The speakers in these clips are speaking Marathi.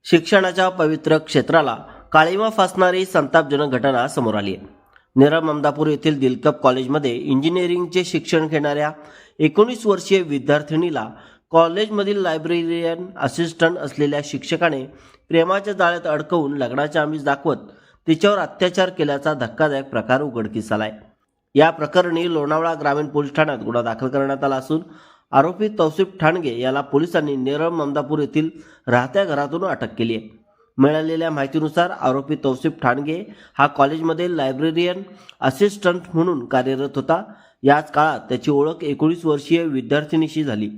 शिक्षणाच्या पवित्र क्षेत्राला काळिमा फासणारी संतापजनक घटना समोर आली आहे. नेरळ ममदापूर येथील दिलकप कॉलेजमध्ये इंजिनिअरिंगचे शिक्षण घेणाऱ्या 19 वर्षीय विद्यार्थिनीला कॉलेजमधील लायब्ररीयन असिस्टंट असलेल्या शिक्षकाने प्रेमाच्या जाळ्यात अडकवून लग्नाचे आमिष दाखवत तिच्यावर अत्याचार केल्याचा धक्कादायक प्रकार उघडकीस आलाय. या प्रकरणी लोणावळा ग्रामीण पोलीस ठाण्यात गुन्हा दाखल करण्यात आला असून आरोपी तौसिफ ठाणगे याला पोलिसांनी नेरळ ममदापूर येथील राहत्या घरातून अटक केली आहे. मिळालेल्या माहितीनुसार आरोपी तौसिफ ठाणगे हा कॉलेजमध्ये लायब्ररीयन असिस्टंट म्हणून कार्यरत होता. याच काळात त्याची ओळख 19 वर्षीय विद्यार्थिनीशी झाली.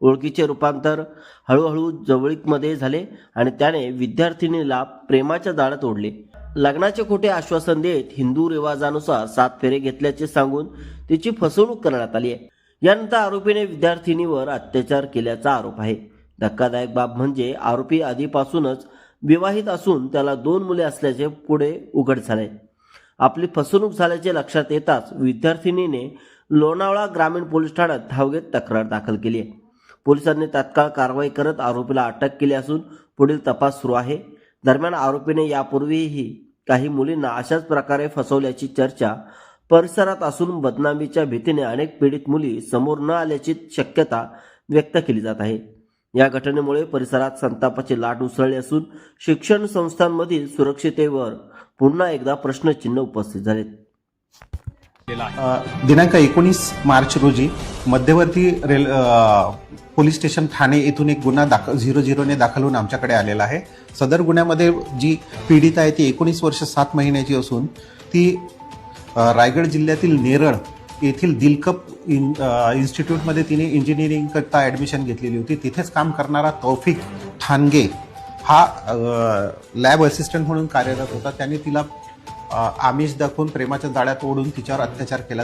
ओळखीचे रूपांतर हळूहळू जवळीकमध्ये झाले आणि त्याने विद्यार्थिनीला प्रेमाच्या जाळ्यात ओढले. लग्नाचे खोटे आश्वासन देत हिंदू रिवाजानुसार 7 फेरे घेतल्याचे सांगून तिची फसवणूक करण्यात आली आहे. यानंतर आरोपीने विद्यार्थिनीवर अत्याचार केल्याचा आरोप आहे. धक्कादायक बाब म्हणजे आरोपी आधीपासूनच विवाहित असून त्याला 2 मुले असल्याचे पुढे उघड झाले. आपली फसवणूक झाल्याचे लक्षात येताच विद्यार्थिनीने लोणावळा ग्रामीण पोलीस ठाण्यात धाव घेत तक्रार दाखल केली आहे. पोलिसांनी तात्काळ कारवाई करत आरोपीला अटक केली असून पुढील तपास सुरू आहे. दरम्यान आरोपीने यापूर्वीही काही मुलींना अशाच प्रकारे फसवल्याची चर्चा परिसरात असून बदनामीच्या भीतीने अनेक पीडित मुली समोर न आल्याची शक्यता व्यक्त केली जात आहे. या घटनेमुळे परिसरात संतापाची लाट उसळली असून शिक्षण संस्थांमधील सुरक्षिततेवर पुन्हा एकदा प्रश्नचिन्ह उपस्थित झालेत. दिनांक 19 मार्च रोजी मध्यवर्ती पोलीस स्टेशन ठाणे येथून एक गुन्हा 00 ने दाखल होऊन आमच्याकडे आलेला आहे. सदर गुन्ह्यामध्ये जी पीडित आहे ती 19 वर्ष 7 महिन्याची असून ती रायगड जिल्ह्यातील नेरळ येथील दिलकप इन्स्टिट्यूटमध्ये तिने इंजिनिअरिंग करता ॲडमिशन घेतलेली होती. तिथेच काम करणारा तौफिक ठाणगे हा लॅब असिस्टंट म्हणून कार्यरत होता. त्याने तिला आमिष दाखवून प्रेमाच्या जाळ्यात ओढून तिच्यावर अत्याचार केला.